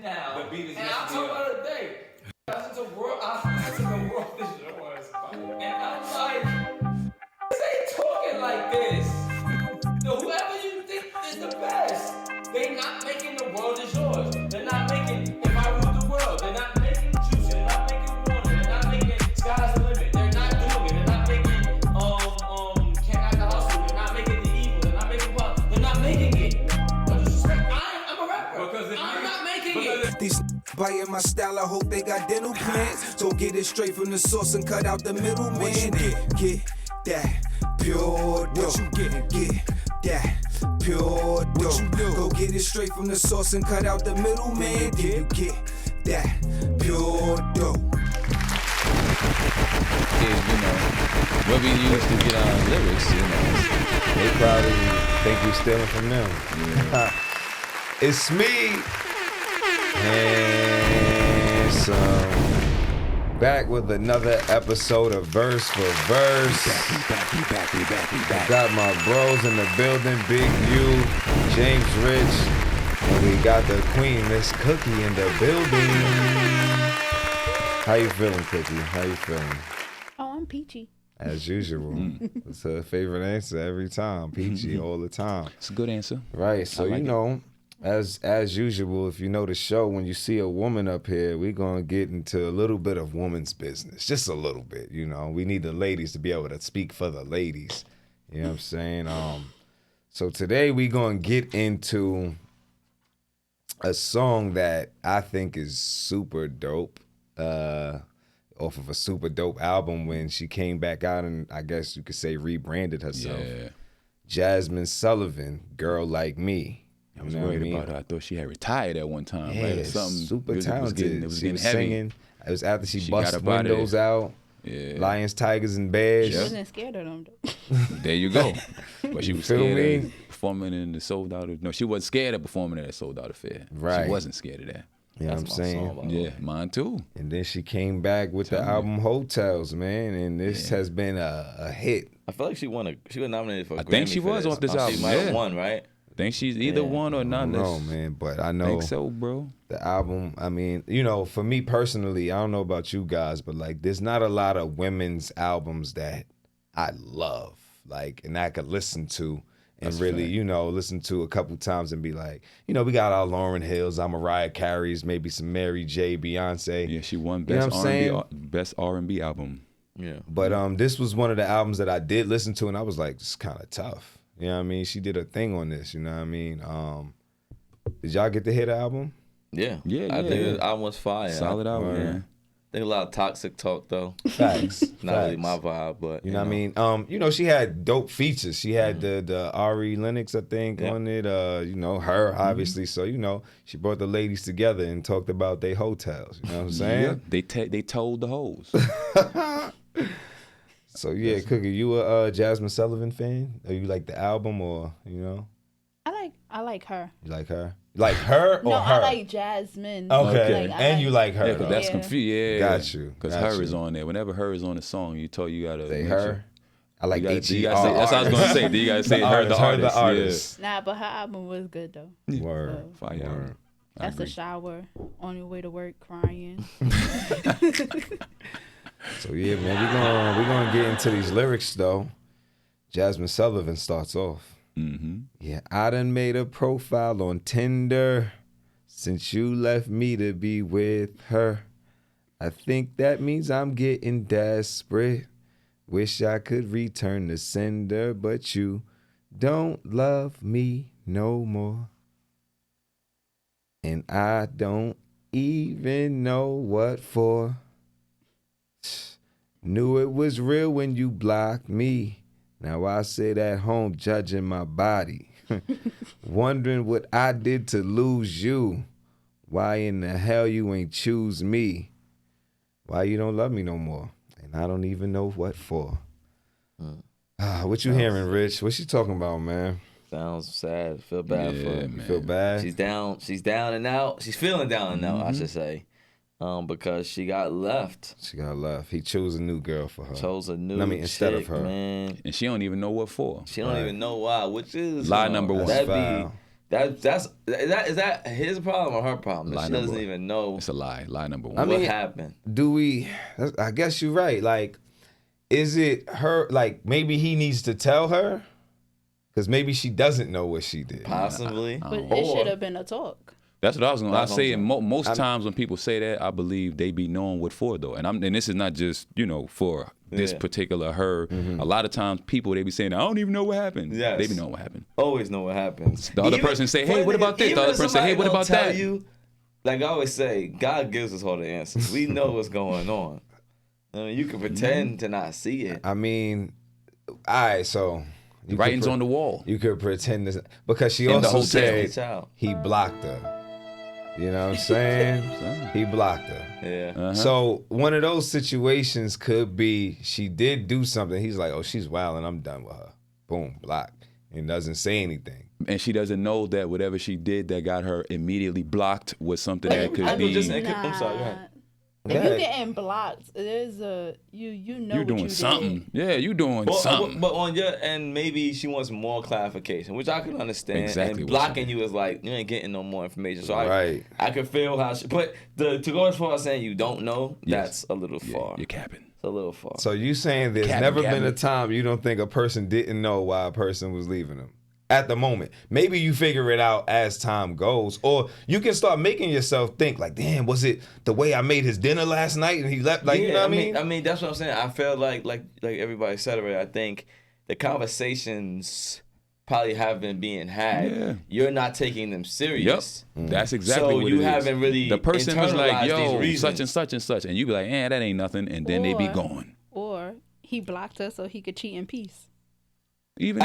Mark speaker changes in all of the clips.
Speaker 1: Now,
Speaker 2: The beat is
Speaker 1: and I'll talk about it today. I listen to world is yours, and I'm like, this ain't talking like this. So whoever you think is the best, they not making the world is yours. They're not making If I Rule the World. They're not making Juicy. They're not making Warner. They're not making Sky's the Limit. They're not doing it. They're not making Can't Act the Hustle. They're not making The Evil. They're not making Pop. They're not making it. No disrespect. I'm a rapper. I'm not making it.
Speaker 3: These biting my style, I hope they got dental plans. So get it straight from the source and cut out the middleman. Get that pure dough. What you get that pure dough. Go get it straight from the source and cut out the middleman. Then you get that pure dough.
Speaker 4: What we use to get our lyrics,
Speaker 5: they probably think we stealing from them. Yeah. It's me. And back with another episode of Verse for Verse.
Speaker 3: We back.
Speaker 5: Got my bros in the building, Big U, James Rich, and we got the queen, Miss Cookie, in the building. How you feeling, Cookie? How you feeling?
Speaker 6: Oh, I'm peachy.
Speaker 5: As usual. It's her favorite answer every time. Peachy all the time.
Speaker 4: It's a good answer.
Speaker 5: Right, so as usual, if you know the show, when you see a woman up here, we're going to get into a little bit of woman's business. Just a little bit, We need the ladies to be able to speak for the ladies. You know what I'm saying? So today we're going to get into a song that I think is super dope, off of a super dope album when she came back out and I guess you could say rebranded herself.
Speaker 4: Yeah.
Speaker 5: Jasmine Sullivan, Girl Like Me.
Speaker 4: I was worried about her. I thought she had retired at one time, right? Or something.
Speaker 5: Super talented.
Speaker 4: It was
Speaker 5: she
Speaker 4: getting
Speaker 5: was
Speaker 4: heavy.
Speaker 5: singing. It was after she bust
Speaker 4: got up
Speaker 5: windows out.
Speaker 4: Yeah.
Speaker 5: Lions, tigers, and bears.
Speaker 6: She wasn't scared of them, though.
Speaker 4: There you go. But she was
Speaker 5: Feel
Speaker 4: scared
Speaker 5: me?
Speaker 4: of performing in the Sold Out. No, she wasn't scared of performing at a Sold Out affair.
Speaker 5: Right.
Speaker 4: She wasn't scared of that.
Speaker 5: You know what I'm saying?
Speaker 4: Yeah, mine too.
Speaker 5: And then she came back with the album Hotels, man. And this has been a hit.
Speaker 1: I feel like she was nominated for a Grammy.
Speaker 4: I think she was
Speaker 1: for
Speaker 4: off this album.
Speaker 1: She might have won, right?
Speaker 4: I think she's either won or not.
Speaker 5: No, man, but I know.
Speaker 4: I think so, bro.
Speaker 5: The album, I mean, for me personally, I don't know about you guys, but like there's not a lot of women's albums that I love, like, and I could listen to and
Speaker 4: That's
Speaker 5: really, listen to a couple times and be like, we got our Lauryn Hills, our Mariah Carey's, maybe some Mary J, Beyonce.
Speaker 4: Yeah, she won
Speaker 5: You know what I'm saying?
Speaker 4: best R&B album.
Speaker 1: Yeah.
Speaker 5: But this was one of the albums that I did listen to and I was like, this is kind of tough. You know what I mean? She did a thing on this, you know what I mean? Did y'all get to hear the album?
Speaker 1: Yeah.
Speaker 4: Yeah,
Speaker 1: I think the album was fire.
Speaker 4: Solid album, man.
Speaker 1: I think a lot of toxic talk, though.
Speaker 5: Facts.
Speaker 1: Not really my vibe, but
Speaker 5: you know what I mean? She had dope features. She had the Ari Lennox, I think, on it. Her obviously. So she brought the ladies together and talked about their hotels. You know what I'm saying?
Speaker 4: Yeah, they told the hoes.
Speaker 5: So yeah, Cookie, you a Jasmine Sullivan fan? Or you like the album, or
Speaker 6: I like her.
Speaker 5: You like her? Like her or
Speaker 6: No,
Speaker 5: her?
Speaker 6: I like Jasmine.
Speaker 5: Okay,
Speaker 6: Like,
Speaker 5: and you like her.
Speaker 4: Yeah, because that's
Speaker 6: Yeah.
Speaker 4: confused. Yeah,
Speaker 5: Got you.
Speaker 4: Because her is on there. Whenever her is on the song, you gotta
Speaker 5: Say
Speaker 4: make
Speaker 5: her.
Speaker 4: sure.
Speaker 5: I like
Speaker 4: You gotta-
Speaker 5: H-E-R.
Speaker 4: That's what I was gonna say. You gotta say her, the artist.
Speaker 5: artist.
Speaker 6: Nah, but her album was good though.
Speaker 5: Word.
Speaker 4: Fire.
Speaker 5: Word.
Speaker 6: That's a shower on your way to work, crying.
Speaker 5: So yeah, man, we gonna get into these lyrics though. Jasmine Sullivan starts off.
Speaker 4: Mm-hmm.
Speaker 5: Yeah, I done made a profile on Tinder since you left me to be with her. I think that means I'm getting desperate. Wish I could return the sender, but you don't love me no more. And I don't even know what for. Knew it was real when you blocked me. Now I sit at home judging my body. Wondering what I did to lose you. Why in the hell you ain't choose me? Why you don't love me no more? And I don't even know what for. What you hearing, Rich? What she talking about, man?
Speaker 1: sounds sad. Feel bad for her.
Speaker 5: You feel bad?
Speaker 1: She's down and out. She's feeling down and out, I should say. Because she got left.
Speaker 5: She got left. He chose a new girl for her.
Speaker 1: Chose a new
Speaker 5: instead
Speaker 1: chick,
Speaker 5: of her.
Speaker 1: Man.
Speaker 4: And she don't even know what for.
Speaker 1: She don't even know why, which is
Speaker 4: Lie number one.
Speaker 1: That'd
Speaker 2: Is that his problem or her problem? That
Speaker 4: Lie
Speaker 2: she
Speaker 4: number
Speaker 2: doesn't
Speaker 4: one.
Speaker 2: even know
Speaker 4: It's a lie. Lie number one.
Speaker 5: I mean,
Speaker 2: what happened.
Speaker 5: Do we? I guess you're right. Like, is it her? Like, maybe he needs to tell her, because maybe she doesn't know what she did.
Speaker 2: Possibly.
Speaker 6: But it should have been a talk.
Speaker 4: That's what I was going to
Speaker 2: That's
Speaker 4: say.
Speaker 2: what
Speaker 4: And
Speaker 2: I'm
Speaker 4: most times when people say that, I believe they be knowing what for, though. And this is not just, for this
Speaker 2: Yeah.
Speaker 4: particular her. A lot of times people, they be saying, I don't even know what happened.
Speaker 2: Yes.
Speaker 4: They be knowing what happened.
Speaker 2: Always know what happens.
Speaker 4: The other person say, hey, what about this? The other person say, hey, what about that?
Speaker 2: Like I always say, God gives us all the answers. We know what's going on. I mean, you can pretend to not see it.
Speaker 5: I mean, all right. So
Speaker 4: The writing's on the wall.
Speaker 5: You could pretend this because she
Speaker 4: In the
Speaker 5: also
Speaker 4: hotel.
Speaker 5: said he blocked her. You know what I'm saying? He blocked her.
Speaker 2: Yeah.
Speaker 5: So one of those situations could be she did do something. He's like, oh, she's wild and I'm done with her. Boom, blocked. And doesn't say anything.
Speaker 4: And she doesn't know that whatever she did that got her immediately blocked was something that could
Speaker 2: I
Speaker 4: be.
Speaker 2: know I'm sorry, go ahead.
Speaker 6: If
Speaker 5: Yeah.
Speaker 6: you getting blocked, there's a you know
Speaker 4: You're
Speaker 6: what
Speaker 4: doing
Speaker 6: you
Speaker 4: something.
Speaker 6: Did.
Speaker 4: Yeah, you doing something.
Speaker 2: But on your end, maybe she wants more clarification, which I can understand.
Speaker 4: Exactly
Speaker 2: And
Speaker 4: what she
Speaker 2: blocking you is like, you ain't getting no more information. So
Speaker 5: Right.
Speaker 2: I can feel how she, but to go as far as saying you don't know, that's a little
Speaker 4: Yeah,
Speaker 2: far.
Speaker 4: you're capping.
Speaker 2: It's a little far.
Speaker 5: So you saying there's
Speaker 4: Cabin,
Speaker 5: never been
Speaker 4: cabin.
Speaker 5: a time you don't think a person didn't know why a person was leaving them at the moment. Maybe you figure it out as time goes, or you can start making yourself think like, damn, was it the way I made his dinner last night and he left? Like, you know what I mean?
Speaker 2: That's what I'm saying. I feel like everybody said already. I think the conversations probably have been being had.
Speaker 4: Yeah.
Speaker 2: You're not taking them
Speaker 4: Yep.
Speaker 2: serious.
Speaker 4: That's exactly
Speaker 2: So
Speaker 4: what
Speaker 2: you
Speaker 4: it is.
Speaker 2: haven't really
Speaker 4: The person was like,
Speaker 2: internalized
Speaker 4: yo,
Speaker 2: these reasons.
Speaker 4: such and such and such. And you be like, that ain't nothing. And then they be
Speaker 6: Or-
Speaker 4: gone.
Speaker 6: Or he blocked her so he could cheat in peace.
Speaker 4: Even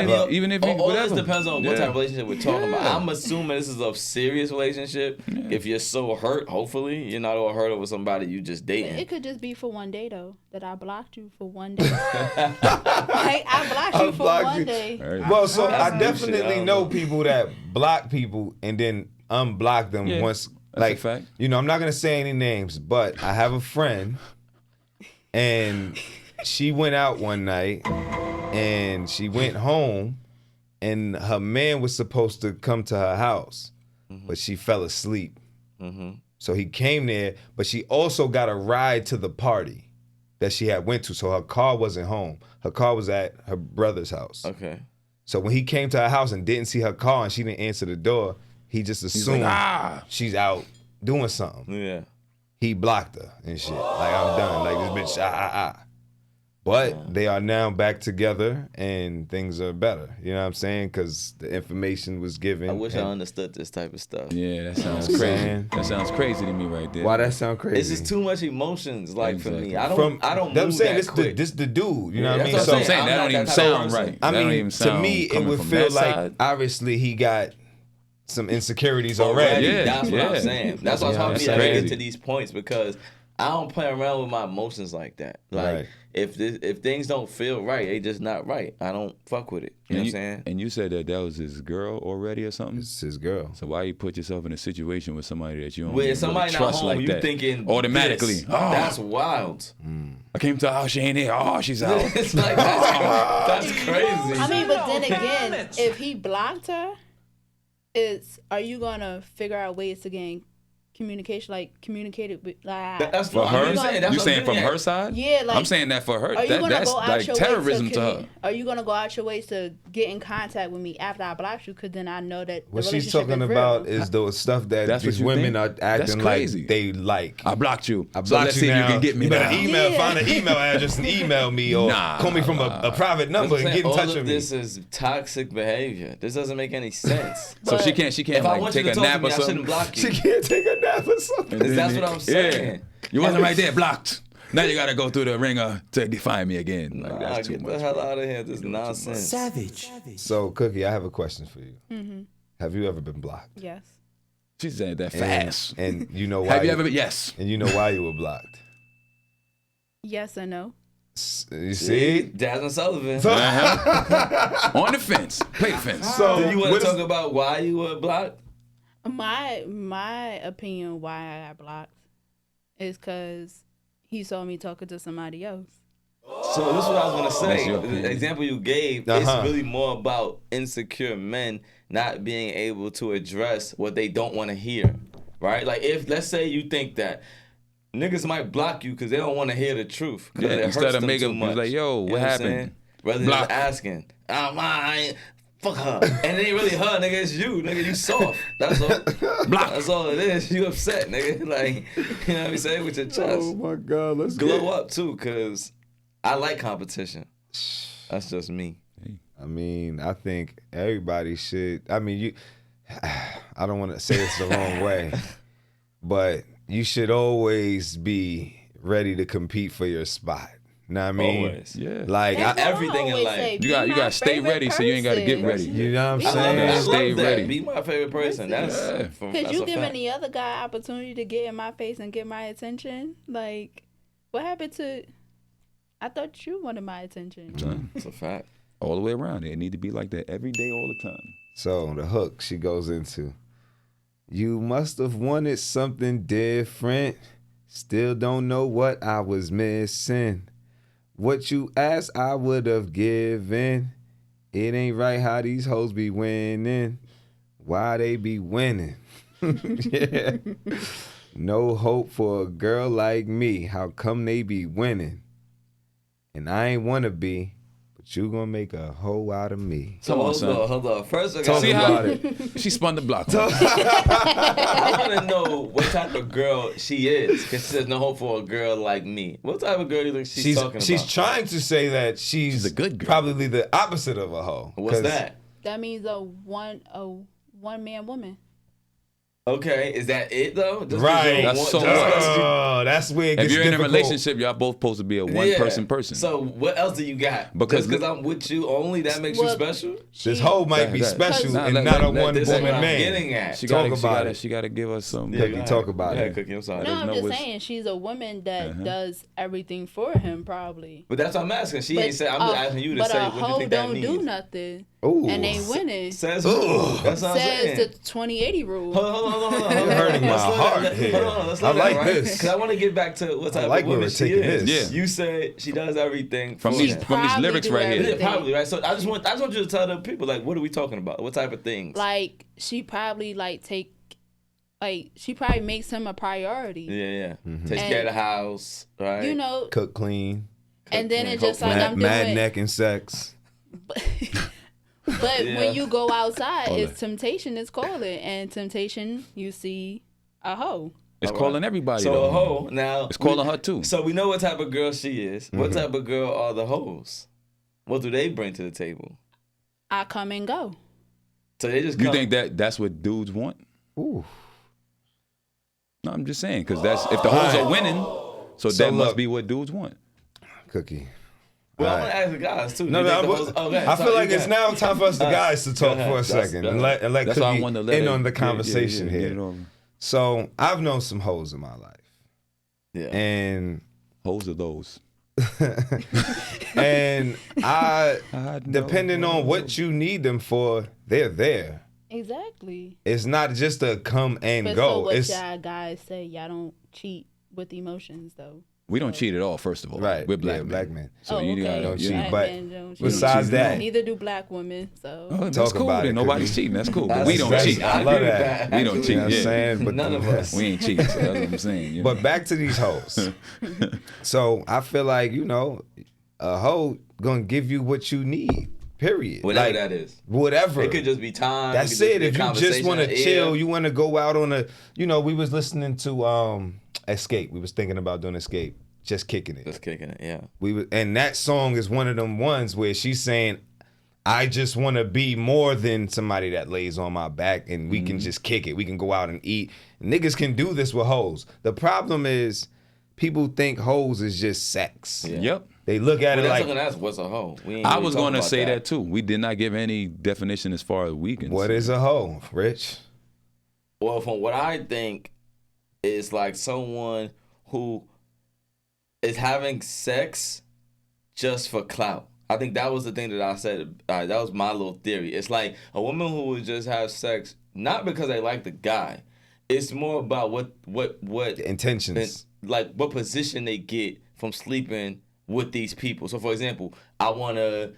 Speaker 4: if
Speaker 2: all
Speaker 4: whatever.
Speaker 2: this depends on what type of relationship we're talking about.
Speaker 4: Yeah.
Speaker 2: I'm assuming this is a serious relationship. If you're so hurt, hopefully you're not all hurt over somebody you just dating.
Speaker 6: It could just be for one day though that I blocked you for one day. Like, I blocked you for
Speaker 5: blocked
Speaker 6: one
Speaker 5: you.
Speaker 6: day.
Speaker 4: Right.
Speaker 5: Well, so
Speaker 2: That's
Speaker 5: I
Speaker 2: some shit, I
Speaker 5: definitely
Speaker 2: don't
Speaker 5: know
Speaker 2: know.
Speaker 5: people that block people and then unblock them
Speaker 4: Yeah,
Speaker 5: once.
Speaker 4: that's
Speaker 5: Like,
Speaker 4: a fact.
Speaker 5: I'm not gonna say any names, but I have a friend, and she went out one night, and she went home, and her man was supposed to come to her house, but she fell asleep. So he came there, but she also got a ride to the party that she had went to. So her car wasn't home. Her car was at her brother's house.
Speaker 2: Okay.
Speaker 5: So when he came to her house and didn't see her car and she didn't answer the door, he just assumed she's out doing something.
Speaker 2: Yeah.
Speaker 5: He blocked her and shit. Like, I'm done. Like, this bitch, But they are now back together and things are better. You know what I'm saying? Because the information was given.
Speaker 2: I wish I
Speaker 5: and-
Speaker 2: understood this type of stuff.
Speaker 4: Yeah, that sounds
Speaker 5: what I'm
Speaker 4: crazy.
Speaker 5: saying?
Speaker 4: That sounds crazy to me right there.
Speaker 5: Why that sound crazy?
Speaker 2: It's just too much emotions, like for me.
Speaker 4: Exactly.
Speaker 2: I don't
Speaker 5: I'm
Speaker 2: move
Speaker 5: saying
Speaker 2: that quick.
Speaker 5: this the dude. You know what I mean?
Speaker 2: that's
Speaker 4: That's what I'm
Speaker 2: So,
Speaker 4: saying.
Speaker 2: I'm
Speaker 4: That
Speaker 2: not
Speaker 4: don't even
Speaker 2: that type of
Speaker 4: sound
Speaker 2: person.
Speaker 4: right.
Speaker 5: I
Speaker 4: That don't
Speaker 5: mean,
Speaker 4: even
Speaker 5: to
Speaker 4: sound
Speaker 5: me, it
Speaker 4: coming
Speaker 5: would
Speaker 4: from
Speaker 5: feel
Speaker 4: that
Speaker 5: like
Speaker 4: side.
Speaker 5: obviously he got some insecurities already.
Speaker 4: Yeah,
Speaker 2: That's what I'm
Speaker 4: yeah.
Speaker 2: saying. That's why it's
Speaker 5: Yeah,
Speaker 2: hard for me
Speaker 5: that's
Speaker 2: to get
Speaker 4: crazy.
Speaker 2: to these points because I don't play around with my emotions like that. Like
Speaker 5: Right.
Speaker 2: if things don't feel right, they just not right. I don't fuck with it. You know what I'm saying?
Speaker 4: And you said that was his girl already or something?
Speaker 5: It's his girl.
Speaker 4: So why you put yourself in a situation with somebody that you don't
Speaker 2: Where
Speaker 4: really
Speaker 2: somebody not
Speaker 4: trust
Speaker 2: home,
Speaker 4: like
Speaker 2: you
Speaker 4: that?
Speaker 2: thinking
Speaker 4: automatically?
Speaker 2: this.
Speaker 4: Oh,
Speaker 2: That's wild.
Speaker 4: I came to the house, she ain't here. Oh, she's out.
Speaker 2: It's like that's crazy.
Speaker 6: I mean, but then again, if he blocked her, are you gonna figure out ways to gain communication, like communicated with, like,
Speaker 2: That's
Speaker 4: For
Speaker 2: what
Speaker 4: her?
Speaker 2: I'm saying. That's
Speaker 4: You
Speaker 2: what
Speaker 4: saying
Speaker 2: I'm
Speaker 4: from
Speaker 2: getting
Speaker 4: her
Speaker 2: at.
Speaker 4: side?
Speaker 6: Yeah, like,
Speaker 4: I'm saying that for her.
Speaker 6: are you gonna
Speaker 4: That's
Speaker 6: go out
Speaker 4: like
Speaker 6: your
Speaker 4: terrorism
Speaker 6: way
Speaker 4: to her.
Speaker 6: Are you gonna go out your ways to get in contact with me after I blocked you? Because then I know that
Speaker 5: What
Speaker 6: the
Speaker 5: she's
Speaker 6: relationship
Speaker 5: talking
Speaker 6: is
Speaker 5: about
Speaker 6: real.
Speaker 5: is the stuff that
Speaker 4: That's
Speaker 5: these
Speaker 4: what you
Speaker 5: women
Speaker 4: think?
Speaker 5: are acting
Speaker 4: That's
Speaker 5: like
Speaker 4: crazy.
Speaker 5: they like.
Speaker 4: I blocked you.
Speaker 5: I
Speaker 4: So
Speaker 5: blocked
Speaker 4: let's
Speaker 5: you
Speaker 4: see if
Speaker 5: now.
Speaker 4: you can get me
Speaker 5: You better
Speaker 4: now.
Speaker 5: email,
Speaker 6: Yeah.
Speaker 5: find an email address and email me or
Speaker 4: Nah,
Speaker 5: call me from a private number
Speaker 2: That's
Speaker 5: and
Speaker 2: what I'm
Speaker 5: get in
Speaker 2: saying.
Speaker 5: touch
Speaker 2: All
Speaker 5: with
Speaker 2: of
Speaker 5: me.
Speaker 2: this is toxic behavior. This doesn't make any sense.
Speaker 4: So she can't
Speaker 2: if I
Speaker 4: like
Speaker 2: want you
Speaker 4: take
Speaker 2: to
Speaker 4: a
Speaker 2: talk to
Speaker 4: nap
Speaker 2: me,
Speaker 4: or
Speaker 2: I
Speaker 4: something.
Speaker 2: shouldn't block
Speaker 5: She
Speaker 2: you.
Speaker 5: can't take a nap or something.
Speaker 2: That's what I'm saying.
Speaker 4: You wasn't right there, blocked. Now you gotta go through the ringer to define me again. Like,
Speaker 2: Nah,
Speaker 4: that's too
Speaker 2: get
Speaker 4: much.
Speaker 2: the hell out of here. This is nonsense.
Speaker 5: So, Cookie, I have a question for you. Have you ever been blocked?
Speaker 6: Yes.
Speaker 4: She said that
Speaker 5: And-
Speaker 4: fast.
Speaker 5: And you know why?
Speaker 4: Have you ever been? Yes.
Speaker 5: And you know why you were blocked?
Speaker 6: Yes and no.
Speaker 5: You see?
Speaker 2: Jasmine Sullivan.
Speaker 4: On the fence. Play the fence.
Speaker 5: So
Speaker 2: Do you want
Speaker 5: what
Speaker 2: to
Speaker 5: is-
Speaker 2: talk about why you were blocked?
Speaker 6: My opinion why I got blocked is because he saw me talking to somebody else.
Speaker 2: So this is what I was gonna
Speaker 4: That's
Speaker 2: say.
Speaker 4: your
Speaker 2: The
Speaker 4: opinion.
Speaker 2: example you gave,
Speaker 5: Uh-huh.
Speaker 2: it's really more about insecure men not being able to address what they don't want to hear, right? Like if let's say you think that niggas might block you because they don't want to hear the truth. 'Cause
Speaker 4: Yeah,
Speaker 2: it
Speaker 4: instead
Speaker 2: hurts
Speaker 4: of
Speaker 2: them
Speaker 4: making-
Speaker 2: too
Speaker 4: it's
Speaker 2: much.
Speaker 4: like, yo,
Speaker 2: You know
Speaker 4: what
Speaker 2: I'm
Speaker 4: happened?
Speaker 2: saying? Rather than
Speaker 4: Block.
Speaker 2: just asking, I ain't fuck her, and it ain't really her, nigga. It's you, nigga. You soft. That's all.
Speaker 4: Block.
Speaker 2: That's all it is. You upset, nigga. Like you know what I'm saying with your chest.
Speaker 5: Oh my God, let's
Speaker 2: Glow up too, cause I like competition. That's just me.
Speaker 5: I mean, I think everybody should. I mean, you. I don't want to say this the wrong way, but you should always be ready to compete for your spot. Know what I mean?
Speaker 2: Always.
Speaker 4: Yeah.
Speaker 5: Like,
Speaker 6: That's what I
Speaker 2: everything in
Speaker 6: always
Speaker 2: life.
Speaker 6: say,
Speaker 4: You
Speaker 6: be
Speaker 4: got
Speaker 6: my
Speaker 4: to stay
Speaker 6: favorite
Speaker 4: ready so you ain't got to get
Speaker 6: person.
Speaker 4: ready.
Speaker 5: you know what I'm
Speaker 2: I love
Speaker 5: saying?
Speaker 2: that. I
Speaker 4: Stay
Speaker 2: love that.
Speaker 4: ready.
Speaker 2: Be my favorite person. That's
Speaker 4: Yeah.
Speaker 2: that's
Speaker 6: Because you
Speaker 2: a
Speaker 6: giving
Speaker 2: fact.
Speaker 6: the other guy opportunity to get in my face and get my attention. Like, what happened to? I thought you wanted my attention.
Speaker 4: Son,
Speaker 2: It's a fact.
Speaker 4: all the way around. It need to be like that every day, all the time.
Speaker 5: So the hook she goes into, you must have wanted something different. Still don't know what I was missing. What you asked, I would have given. It ain't right how these hoes be winning. Why they be winning? Yeah. No hope for a girl like me. How come they be winning? And I ain't wanna be, but you gonna make a hoe out of me.
Speaker 2: So
Speaker 4: Come on,
Speaker 2: hold
Speaker 4: son.
Speaker 2: on, hold on. First, I
Speaker 5: Talk
Speaker 4: See
Speaker 2: gotta,
Speaker 4: how-
Speaker 5: about it.
Speaker 4: She spun the block. on me.
Speaker 2: I want to know what type of girl she is. Because she says no hope for a girl like me. What type of girl you think she's talking
Speaker 5: She's
Speaker 2: about?
Speaker 5: trying to say that she's
Speaker 4: a good girl.
Speaker 5: Probably the opposite of a hoe.
Speaker 2: What's
Speaker 5: 'Cause
Speaker 2: that?
Speaker 6: That means a one man woman.
Speaker 2: Okay, is that it though? Just 'cause
Speaker 5: Right.
Speaker 2: you don't
Speaker 4: That's
Speaker 2: want-
Speaker 4: so
Speaker 2: just 'cause
Speaker 4: what?
Speaker 2: you-
Speaker 5: That's where it
Speaker 4: If
Speaker 5: gets
Speaker 4: you're in a
Speaker 5: difficult.
Speaker 4: relationship, y'all both supposed to be a one person.
Speaker 2: So what else do you got?
Speaker 4: Because-
Speaker 2: Just because I'm with you only, that makes you
Speaker 6: Well,
Speaker 2: special?
Speaker 5: This hoe might
Speaker 4: That-
Speaker 5: be
Speaker 4: that-
Speaker 5: special
Speaker 4: Nah,
Speaker 5: and
Speaker 4: let-
Speaker 5: not a
Speaker 4: let-
Speaker 5: one
Speaker 2: This is what
Speaker 5: woman
Speaker 2: I'm
Speaker 5: man.
Speaker 2: getting at.
Speaker 4: She
Speaker 5: Talk
Speaker 4: gotta,
Speaker 5: about it.
Speaker 4: She gotta give us some.
Speaker 2: Yeah,
Speaker 5: Cookie,
Speaker 2: go ahead.
Speaker 5: talk about
Speaker 2: Go ahead,
Speaker 5: it.
Speaker 2: Cookie, I'm sorry.
Speaker 6: No, I'm
Speaker 4: know
Speaker 6: just
Speaker 4: what's-
Speaker 6: saying she's a woman that does everything for him, probably.
Speaker 2: But that's what I'm asking. She
Speaker 6: But
Speaker 2: ain't said. I'm just asking you to
Speaker 6: but
Speaker 2: say
Speaker 6: a
Speaker 2: what you
Speaker 6: hoe
Speaker 2: think that
Speaker 6: don't
Speaker 2: means.
Speaker 6: do nothing,
Speaker 5: Ooh.
Speaker 6: and they winning.
Speaker 2: Says who? That's what I'm
Speaker 6: Says
Speaker 2: saying.
Speaker 6: the 20/80 rule.
Speaker 2: Hold on.
Speaker 5: You're hurting my
Speaker 2: Let's slow
Speaker 5: heart
Speaker 2: down.
Speaker 5: here.
Speaker 2: Hold on, let's
Speaker 5: I
Speaker 2: slow down,
Speaker 5: like
Speaker 2: right?
Speaker 5: this.
Speaker 2: Because I want to get back to what type
Speaker 5: like
Speaker 2: of
Speaker 5: where
Speaker 2: woman
Speaker 5: we're
Speaker 2: she
Speaker 5: taking
Speaker 2: is.
Speaker 5: this.
Speaker 4: Yeah.
Speaker 2: You said she does everything
Speaker 4: From
Speaker 2: for
Speaker 4: these
Speaker 2: him.
Speaker 4: from these
Speaker 6: Probably
Speaker 4: lyrics
Speaker 6: do
Speaker 4: right here.
Speaker 6: everything.
Speaker 2: Yeah, probably, right? So I just want you to tell the people, like, what are we talking about? What type of things?
Speaker 6: Like she probably she probably makes him a priority.
Speaker 2: Yeah.
Speaker 5: Mm-hmm.
Speaker 2: Takes
Speaker 6: And-
Speaker 2: care of the house, right?
Speaker 6: You know,
Speaker 5: Cook clean,
Speaker 6: and then
Speaker 2: clean,
Speaker 6: it's just like
Speaker 2: hopefully.
Speaker 6: I'm
Speaker 5: mad
Speaker 6: doing.
Speaker 5: neck and sex.
Speaker 6: But
Speaker 2: Yeah.
Speaker 6: when you go outside,
Speaker 4: Hold
Speaker 6: it's
Speaker 4: on.
Speaker 6: temptation is calling, and temptation you see a hoe.
Speaker 4: It's
Speaker 2: All
Speaker 4: calling
Speaker 2: right.
Speaker 4: everybody.
Speaker 2: So
Speaker 4: though.
Speaker 2: a hoe now.
Speaker 4: It's calling her too.
Speaker 2: So we know what type of girl she is. What type of girl are the hoes? What do they bring to the table?
Speaker 6: I come and go.
Speaker 2: So they just
Speaker 4: You
Speaker 2: come.
Speaker 4: think that's what dudes want?
Speaker 5: Ooh.
Speaker 4: No, I'm just saying because that's if the hoes are winning, so that
Speaker 5: look.
Speaker 4: must be what dudes want.
Speaker 5: Cookie.
Speaker 2: Well, I
Speaker 5: All
Speaker 2: want to
Speaker 5: right.
Speaker 2: ask the guys too.
Speaker 5: No,
Speaker 2: You
Speaker 5: no,
Speaker 2: think the
Speaker 5: I,
Speaker 2: hoes- oh, go ahead.
Speaker 5: I
Speaker 2: Sorry,
Speaker 5: feel like
Speaker 2: you
Speaker 5: it's
Speaker 2: got it.
Speaker 5: now time for us, the guys, to talk
Speaker 2: ahead.
Speaker 5: for a
Speaker 2: That's-
Speaker 5: second
Speaker 2: go
Speaker 5: and
Speaker 2: ahead.
Speaker 5: let
Speaker 4: That's why I
Speaker 5: Cookie
Speaker 4: wanted to let
Speaker 5: in
Speaker 4: it-
Speaker 5: on the
Speaker 4: yeah,
Speaker 5: conversation
Speaker 4: get it
Speaker 5: here.
Speaker 4: over.
Speaker 5: So I've known some hoes in my life,
Speaker 2: Yeah.
Speaker 5: and
Speaker 4: Hoes are those.
Speaker 5: and I,
Speaker 4: I know.
Speaker 5: depending on what you need them for, they're there.
Speaker 6: Exactly.
Speaker 5: It's not just a come and
Speaker 6: But so
Speaker 5: go.
Speaker 6: what
Speaker 5: It's
Speaker 6: y'all guys say? Y'all don't cheat with emotions though.
Speaker 4: We don't cheat at all. First of all,
Speaker 5: Right,
Speaker 4: We're black
Speaker 5: yeah,
Speaker 4: men.
Speaker 5: black men.
Speaker 4: So
Speaker 6: oh,
Speaker 4: you
Speaker 6: okay.
Speaker 4: gotta
Speaker 5: Don't
Speaker 4: you
Speaker 5: cheat,
Speaker 4: know.
Speaker 6: Black
Speaker 5: but
Speaker 6: men don't cheat.
Speaker 5: besides that,
Speaker 6: Neither do black women. So
Speaker 4: Oh, that's
Speaker 5: Talk
Speaker 4: cool.
Speaker 5: about
Speaker 4: Then
Speaker 5: it,
Speaker 4: nobody's
Speaker 5: Cookie.
Speaker 4: cheating. That's cool. But
Speaker 2: That's-
Speaker 4: we don't
Speaker 5: that's-
Speaker 4: cheat.
Speaker 5: I
Speaker 2: I
Speaker 5: love
Speaker 2: agree with
Speaker 5: that.
Speaker 4: We don't
Speaker 5: you
Speaker 4: cheat.
Speaker 5: know what I'm
Speaker 4: Yeah.
Speaker 5: saying? But
Speaker 2: None of us.
Speaker 4: We ain't cheating. So that's what I'm saying. you know.
Speaker 5: But back to these hoes. So I feel like, a hoe gonna give you what you need. Period.
Speaker 2: Whatever
Speaker 5: Like,
Speaker 2: that is.
Speaker 5: Whatever.
Speaker 2: It could just be time.
Speaker 5: That's
Speaker 2: could just
Speaker 5: it.
Speaker 2: be a
Speaker 5: If you just
Speaker 2: conversation,
Speaker 5: want to
Speaker 2: an
Speaker 5: chill,
Speaker 2: ear.
Speaker 5: you want to go out on we was listening to Escape. We was thinking about doing Escape, just kicking it.
Speaker 2: Just kicking it, yeah.
Speaker 5: And that song is one of them ones where she's saying, I just want to be more than somebody that lays on my back and we can just kick it. We can go out and eat. Niggas can do this with hoes. The problem is people think hoes is just sex.
Speaker 2: Yeah.
Speaker 4: Yep.
Speaker 5: They look at
Speaker 2: But
Speaker 5: it
Speaker 2: that's
Speaker 5: like,
Speaker 2: what that's what's a hoe. We ain't
Speaker 4: I
Speaker 2: really
Speaker 4: was
Speaker 2: talking
Speaker 4: going to
Speaker 2: about
Speaker 4: say that too. We did not give any definition as far as we can.
Speaker 5: what
Speaker 4: say.
Speaker 5: is a hoe, Rich?
Speaker 2: Well, from what I think, is like someone who is having sex just for clout. I think that was the thing that I said. That was my little theory. It's like a woman who would just have sex not because they like the guy. It's more about what
Speaker 5: The intentions.
Speaker 2: like what position they get from sleeping with these people. So, for example, I want to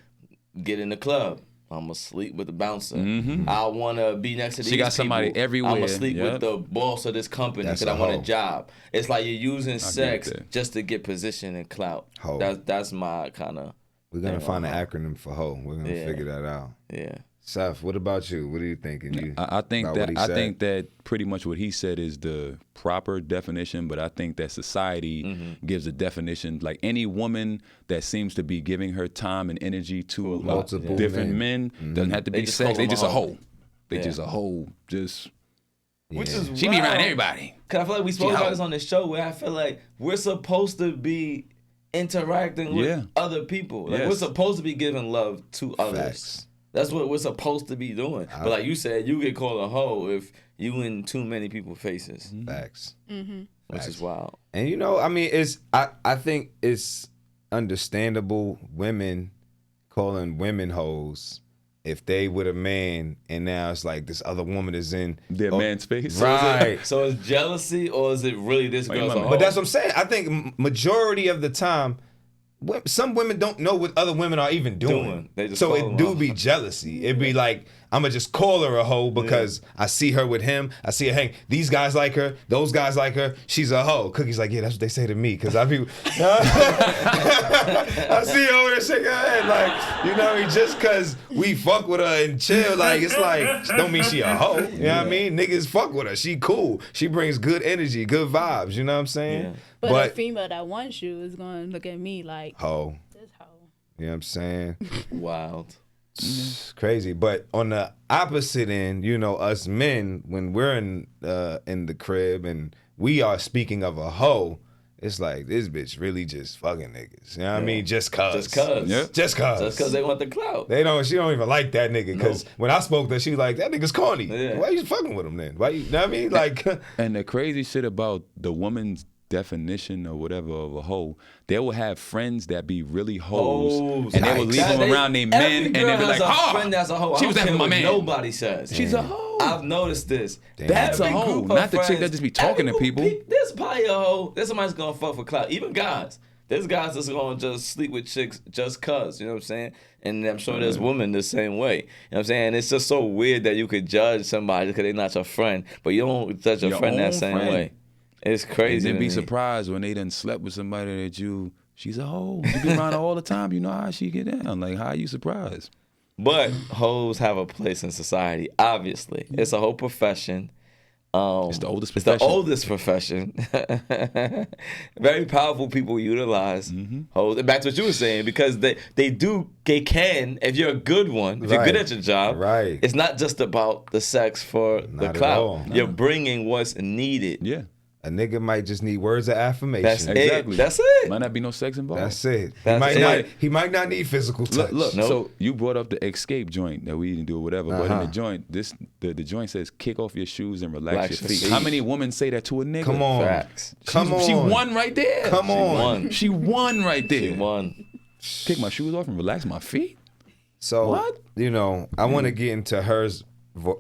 Speaker 2: get in the club. I'm gonna sleep with the bouncer. I want to be next to these people.
Speaker 4: She got somebody everywhere.
Speaker 2: I'm gonna sleep
Speaker 4: Yep.
Speaker 2: with the boss of this company
Speaker 5: That's
Speaker 2: because
Speaker 5: a
Speaker 2: I want
Speaker 5: hoe.
Speaker 2: a job. It's like you're using
Speaker 4: get
Speaker 2: sex
Speaker 4: that.
Speaker 2: just to get position and clout.
Speaker 5: Hoe.
Speaker 2: That's my kind of.
Speaker 5: We're gonna find an acronym for hoe. We're gonna
Speaker 2: Yeah.
Speaker 5: figure that out.
Speaker 2: Yeah.
Speaker 5: Seth, what about you? What are you thinking? You
Speaker 4: I think
Speaker 5: about
Speaker 4: that
Speaker 5: what he
Speaker 4: I
Speaker 5: said?
Speaker 4: think that pretty much what he said is the proper definition, but I think that society gives a definition. Like any woman that seems to be giving her time and energy to
Speaker 5: multiple
Speaker 4: different men doesn't have to
Speaker 2: They
Speaker 4: be
Speaker 2: just
Speaker 4: sex.
Speaker 2: call
Speaker 4: They
Speaker 2: them
Speaker 4: just
Speaker 2: a
Speaker 4: a
Speaker 2: hoe.
Speaker 4: hoe. They
Speaker 2: Yeah.
Speaker 4: just a hoe. Just
Speaker 2: Which is
Speaker 4: she be around
Speaker 2: wild.
Speaker 4: everybody.
Speaker 2: Cause I feel like we spoke
Speaker 4: She
Speaker 2: about
Speaker 4: hoe.
Speaker 2: this on the show where I feel like we're supposed to be interacting with
Speaker 4: Yeah.
Speaker 2: other people. Like we're
Speaker 4: Yes.
Speaker 2: supposed to be giving love to others.
Speaker 5: Facts.
Speaker 2: That's what we're supposed to be doing. But like you said, you get called a hoe if you in too many people's faces,
Speaker 5: Facts.
Speaker 2: which is wild.
Speaker 5: And you know, I mean, I think it's understandable women calling women hoes if they with a man and now it's like this other woman is in
Speaker 4: Their man's face.
Speaker 5: Right.
Speaker 2: So is jealousy or is it really this
Speaker 4: Wait,
Speaker 2: girl's a
Speaker 4: wait,
Speaker 2: hoe?
Speaker 5: But that's what I'm saying. I think majority of the time, some women don't know what other women are even doing.
Speaker 2: They just
Speaker 5: So
Speaker 2: call
Speaker 5: it
Speaker 2: them
Speaker 5: do
Speaker 2: hoes.
Speaker 5: be jealousy. It'd be like, I'm going to just call her a hoe because I see her with him. I see her hang. These guys like her. Those guys like her. She's a hoe. Cookie's like, yeah, that's what they say to me. Because I be, I see her over there shaking her head. Like, you know what I mean? Just because we fuck with her and chill, like, it's like, don't mean she a hoe. You know what I mean? Niggas fuck with her. She cool. She brings good energy, good vibes. You know what I'm saying?
Speaker 2: Yeah.
Speaker 6: But a female that wants you is going to look at me like,
Speaker 5: hoe.
Speaker 6: this hoe.
Speaker 5: You know what I'm saying?
Speaker 2: Wild.
Speaker 5: It's crazy. But on the opposite end, you know, us men, when we're in the crib and we are speaking of a hoe, it's like this bitch really just fucking niggas. You know what I mean? Just cuz.
Speaker 2: Just cuz.
Speaker 4: Yeah.
Speaker 5: Just cuz.
Speaker 2: Just because they want the clout.
Speaker 5: She don't even like that nigga. Because when I spoke to her, she was like, that nigga's corny.
Speaker 2: Yeah.
Speaker 5: Why you fucking with him then? Why you know what I mean? Like,
Speaker 4: And the crazy shit about the woman's definition or whatever of a hoe, they will have friends that be really hoes,
Speaker 2: Hoes.
Speaker 4: and they will leave
Speaker 2: That
Speaker 4: them
Speaker 2: they-
Speaker 4: around their
Speaker 2: every
Speaker 4: men, and
Speaker 2: girl
Speaker 4: they be like,
Speaker 2: has a
Speaker 4: "Ha,
Speaker 2: friend that's a hoe. I
Speaker 4: she was
Speaker 2: don't
Speaker 4: after
Speaker 2: care
Speaker 4: my
Speaker 2: what
Speaker 4: man.
Speaker 2: Nobody says
Speaker 4: She's a hoe."
Speaker 2: I've noticed this.
Speaker 4: That's a
Speaker 2: Every
Speaker 4: hoe,
Speaker 2: group of
Speaker 4: not the chick that
Speaker 2: friends-
Speaker 4: just be talking to
Speaker 2: every
Speaker 4: people.
Speaker 2: There's probably a hoe. There's somebody's gonna fuck for clout. Even guys. There's guys that's gonna just sleep with chicks just cuz. You know what I'm saying? And I'm sure there's women the same way. You know what I'm saying? It's just so weird that you could judge somebody because they're not your friend, but you don't judge your friend that
Speaker 4: own
Speaker 2: same
Speaker 4: friend.
Speaker 2: way. It's
Speaker 4: And
Speaker 2: crazy.
Speaker 4: then
Speaker 2: to
Speaker 4: be
Speaker 2: me.
Speaker 4: surprised when they done slept with somebody that she's a hoe. You be around her all the time. You know how she get down. Like, how are you surprised?
Speaker 2: But hoes have a place in society. Obviously, it's a whole profession.
Speaker 4: It's the oldest
Speaker 2: It's the
Speaker 4: profession.
Speaker 2: oldest profession. Very powerful people utilize hoes. And back to what you were saying, because they can, if you're a good one, if you're good
Speaker 5: Right.
Speaker 2: at your job,
Speaker 5: Right.
Speaker 2: it's not just about the sex for
Speaker 5: Not
Speaker 2: the
Speaker 5: at
Speaker 2: clout.
Speaker 5: all.
Speaker 2: You're bringing what's needed.
Speaker 4: Yeah,
Speaker 5: a nigga might just need words of affirmation.
Speaker 2: That's
Speaker 4: exactly.
Speaker 2: it. That's it.
Speaker 4: Might not be no sex involved.
Speaker 5: That's it.
Speaker 2: That's it.
Speaker 5: He might not need physical touch.
Speaker 4: Look,
Speaker 2: Nope.
Speaker 4: so you brought up the escape joint that we didn't do or whatever, but in
Speaker 5: Uh-huh.
Speaker 4: the joint, the joint says kick off your shoes and relax,
Speaker 2: Relax
Speaker 4: your
Speaker 2: your
Speaker 4: feet.
Speaker 2: feet.
Speaker 4: How many women say that to a nigga?
Speaker 5: Come on.
Speaker 2: Facts.
Speaker 5: Come on.
Speaker 4: She won right there.
Speaker 5: Come on.
Speaker 2: One.
Speaker 4: She won right there.
Speaker 2: She won.
Speaker 4: Kick my shoes off and relax my feet.
Speaker 5: So,
Speaker 4: What?
Speaker 5: you know, I want to get into her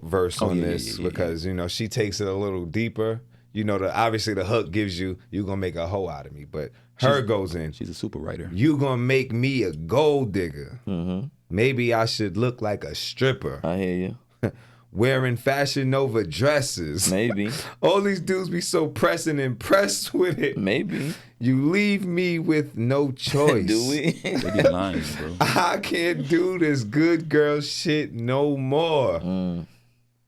Speaker 5: verse on
Speaker 4: yeah,
Speaker 5: this
Speaker 4: yeah, yeah.
Speaker 5: because, you know, she takes it a little deeper. You know, obviously the hook gives you going to make a hoe out of me. But her goes in,
Speaker 4: She's a super writer.
Speaker 5: you going to make me a gold digger.
Speaker 2: Mm-hmm.
Speaker 5: Maybe I should look like a stripper.
Speaker 2: I hear you.
Speaker 5: Wearing Fashion Nova dresses.
Speaker 2: Maybe.
Speaker 5: All these dudes be so pressed and impressed with it.
Speaker 2: Maybe.
Speaker 5: You leave me with no choice.
Speaker 2: Do we?
Speaker 4: They be lying, bro.
Speaker 5: I can't do this good girl shit no more.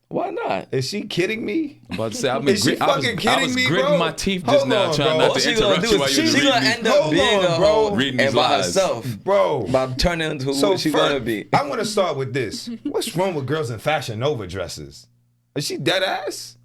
Speaker 2: Why not?
Speaker 5: Is she kidding me?
Speaker 4: I'm about to say,
Speaker 5: Is she fucking kidding me,
Speaker 4: gritting
Speaker 5: bro?
Speaker 4: my teeth just
Speaker 5: Hold
Speaker 4: now,
Speaker 5: on,
Speaker 4: trying
Speaker 5: bro.
Speaker 4: not
Speaker 2: What
Speaker 4: to
Speaker 2: she gonna
Speaker 4: interrupt
Speaker 2: do
Speaker 4: you
Speaker 2: is
Speaker 4: while
Speaker 2: she
Speaker 4: you
Speaker 2: gonna
Speaker 4: read me.
Speaker 2: end up
Speaker 5: Hold
Speaker 2: being
Speaker 5: on,
Speaker 2: a
Speaker 5: bro.
Speaker 2: hoe
Speaker 4: Reading
Speaker 2: and
Speaker 4: these
Speaker 2: by
Speaker 4: lies.
Speaker 2: herself.
Speaker 5: Bro.
Speaker 2: By turning into who
Speaker 5: So
Speaker 2: she
Speaker 5: first,
Speaker 2: wanna be.
Speaker 5: I want to start with this. What's wrong with girls in Fashion Nova dresses? Is she dead ass?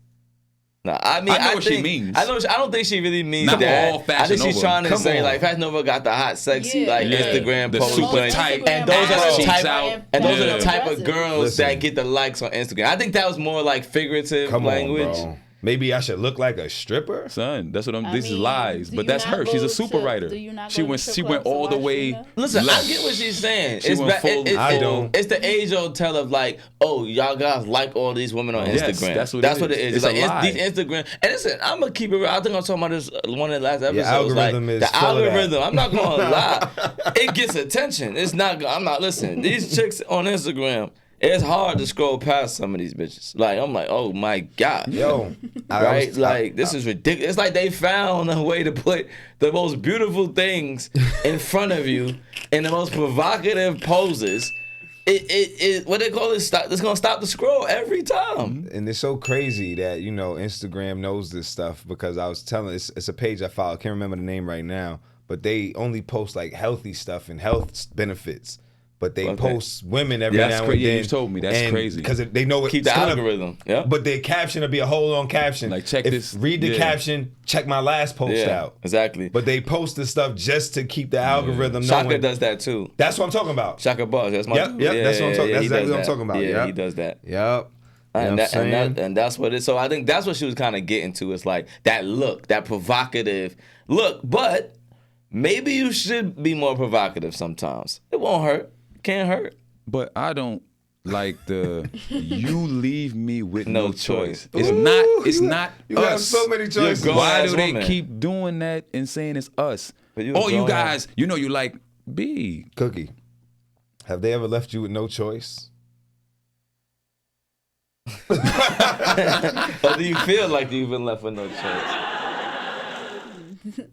Speaker 2: Nah, I mean,
Speaker 4: I know what she
Speaker 2: think-
Speaker 4: means.
Speaker 2: I don't think she really means
Speaker 4: Not
Speaker 2: that.
Speaker 4: all
Speaker 2: I
Speaker 4: Fashion
Speaker 2: think she's
Speaker 4: Nova.
Speaker 2: trying to
Speaker 5: Come
Speaker 2: say
Speaker 5: on.
Speaker 2: like Fashion Nova got the hot, sexy
Speaker 6: Yeah.
Speaker 2: like
Speaker 6: Yeah.
Speaker 2: Instagram
Speaker 4: The
Speaker 2: posts,
Speaker 4: super
Speaker 6: Most
Speaker 4: tight,
Speaker 6: Instagram
Speaker 2: and those are
Speaker 6: models
Speaker 2: the
Speaker 4: cheeks
Speaker 2: type,
Speaker 4: out.
Speaker 2: and those are
Speaker 6: Yeah.
Speaker 2: the type of
Speaker 6: Dresses.
Speaker 2: girls
Speaker 5: Listen.
Speaker 2: that get the likes on Instagram. I think that was more like figurative
Speaker 5: Come
Speaker 2: language.
Speaker 5: on, bro. maybe I should look like a stripper.
Speaker 4: Son, that's what I'm.
Speaker 6: I
Speaker 4: This is
Speaker 6: mean,
Speaker 4: lies,
Speaker 6: do
Speaker 4: but
Speaker 6: you
Speaker 4: that's
Speaker 6: not
Speaker 4: her. She's
Speaker 6: go
Speaker 4: a super
Speaker 6: to-
Speaker 4: writer.
Speaker 6: do you not
Speaker 4: She
Speaker 6: go to
Speaker 4: went.
Speaker 6: strip
Speaker 4: She went
Speaker 6: clubs to
Speaker 4: all the
Speaker 6: watch
Speaker 4: way.
Speaker 6: Trina?
Speaker 2: Listen, I
Speaker 4: left.
Speaker 2: get what she's saying.
Speaker 4: She went full-
Speaker 5: I don't.
Speaker 2: It's the age old tell of like, oh, y'all guys like all these women on
Speaker 4: Yes,
Speaker 2: Instagram.
Speaker 4: that's what
Speaker 2: That's
Speaker 4: it
Speaker 2: what
Speaker 4: is.
Speaker 2: it is.
Speaker 4: It's
Speaker 2: like
Speaker 4: a lie.
Speaker 2: these Instagram. And listen, I'm gonna keep it real. I think I was talking about this one of the last episodes.
Speaker 5: algorithm
Speaker 2: like,
Speaker 5: is
Speaker 2: the
Speaker 5: full of that.
Speaker 2: algorithm. I'm not gonna lie. It gets attention. It's not. I'm not listening. These chicks on Instagram. It's hard to scroll past some of these bitches. Like I'm like, oh my god.
Speaker 5: Yo,
Speaker 2: Right? This is ridiculous. It's like they found a way to put the most beautiful things in front of you in the most provocative poses. It what they call it? It's gonna stop the scroll every time.
Speaker 5: and it's so crazy that Instagram knows this stuff because I was telling it's a page I follow. I can't remember the name right now, but they only post like healthy stuff and health benefits. But they post women every
Speaker 4: Yeah, that's
Speaker 5: now
Speaker 4: crazy.
Speaker 5: and then.
Speaker 4: Yeah, you told me. That's crazy.
Speaker 5: Because they know
Speaker 2: Keep the algorithm. Yeah.
Speaker 5: But their caption will be a whole long caption.
Speaker 4: Like, check this.
Speaker 5: Read the
Speaker 4: Yeah.
Speaker 5: caption. Check my last post out.
Speaker 2: Exactly.
Speaker 5: But they post this stuff just to keep the algorithm
Speaker 2: Shaka
Speaker 5: knowing.
Speaker 2: does that too.
Speaker 5: That's what I'm talking about.
Speaker 2: Shaka Buzz. That's my
Speaker 5: Yep, that's what I'm talking. That's
Speaker 2: he
Speaker 5: exactly
Speaker 2: does
Speaker 5: what I'm
Speaker 2: that.
Speaker 5: talking about.
Speaker 2: Yeah,
Speaker 5: Yep.
Speaker 2: he does that.
Speaker 5: Yep. You know
Speaker 2: And,
Speaker 5: what I'm saying?
Speaker 2: and that's what it is. So I think that's what she was kind of getting to. It's like that look, that provocative look. But maybe you should be more provocative sometimes. It won't hurt. Can't hurt.
Speaker 4: But I don't like the you leave me with
Speaker 2: No
Speaker 4: no
Speaker 2: choice.
Speaker 4: choice. It's not. It's not
Speaker 5: You
Speaker 4: us.
Speaker 5: have so many choices.
Speaker 2: grown
Speaker 4: Why
Speaker 2: ass
Speaker 4: do they
Speaker 2: woman.
Speaker 4: keep doing that and saying it's us?
Speaker 2: But you a
Speaker 4: Oh, you
Speaker 2: grown
Speaker 4: guys, you know you like B.
Speaker 5: Cookie, have they ever left you with no choice?
Speaker 2: Or do you feel like you've been left with no choice?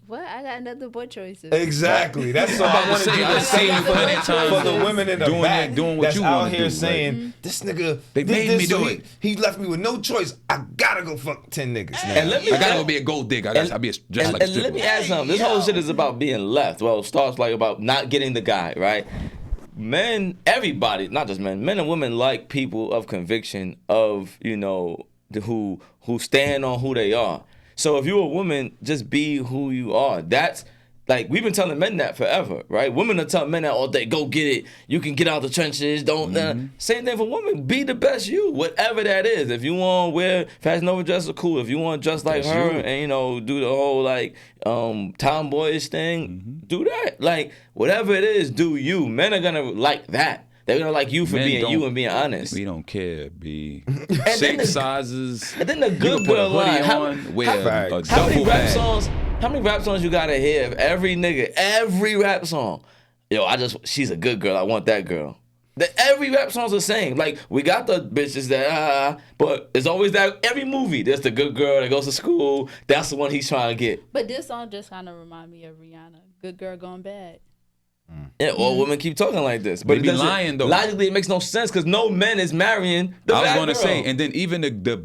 Speaker 6: What? I got nothing but choices.
Speaker 5: Exactly. That's what I want to
Speaker 4: say,
Speaker 5: do.
Speaker 4: I've
Speaker 5: The
Speaker 4: seen
Speaker 5: same
Speaker 4: you plenty of times
Speaker 5: for the women in the
Speaker 4: doing
Speaker 5: back
Speaker 4: what
Speaker 5: that's
Speaker 4: you
Speaker 5: out
Speaker 4: wanna
Speaker 5: here
Speaker 4: do, like,
Speaker 5: saying, this nigga,
Speaker 4: They made me do
Speaker 5: he,
Speaker 4: it.
Speaker 5: He left me with no choice. I gotta go fuck 10 niggas now.
Speaker 2: And let me
Speaker 4: I gotta go be a gold digger. I'll be just like a
Speaker 2: and let
Speaker 4: stripper.
Speaker 2: me ask something. This whole shit is about being left. Well, it starts like about not getting the guy, right? Men, everybody, not just men and women like people of conviction, of, who stand on who they are. So if you're a woman, just be who you are. That's like we've been telling men that forever, right? Women are telling men that all day, go get it. You can get out the trenches. Don't. Same thing for women. Be the best you, whatever that is. If you want to wear Fashion Nova dresses, cool. If you want to dress like
Speaker 5: That's
Speaker 2: her
Speaker 5: you.
Speaker 2: and do the whole like tomboyish thing, do that. Like whatever it is, do you. Men are gonna like that. They're gonna like you for
Speaker 4: Men
Speaker 2: being
Speaker 4: don't-
Speaker 2: you and being honest.
Speaker 4: We don't care, B.
Speaker 2: then
Speaker 4: Shape
Speaker 2: the-
Speaker 4: sizes.
Speaker 2: And then the
Speaker 4: You
Speaker 2: good
Speaker 4: can put a
Speaker 2: girl line.
Speaker 4: hoodie on, wear a
Speaker 5: Facts.
Speaker 2: How many
Speaker 4: duffel
Speaker 2: rap
Speaker 4: bag.
Speaker 2: songs? How many rap songs you gotta hear of every rap song? Yo, she's a good girl. I want that girl. Every rap song's the same. Like we got the bitches that but it's always that every movie. There's the good girl that goes to school. That's the one he's trying to get.
Speaker 6: But this song just kind of remind me of Rihanna. Good girl gone bad.
Speaker 2: Yeah, all women keep talking like this, but
Speaker 4: They
Speaker 2: it
Speaker 4: be
Speaker 2: doesn't-
Speaker 4: lying, though.
Speaker 2: Logically, it makes no sense because no man is marrying the
Speaker 4: I was
Speaker 2: bad
Speaker 4: gonna
Speaker 2: girl.
Speaker 4: say, and then even the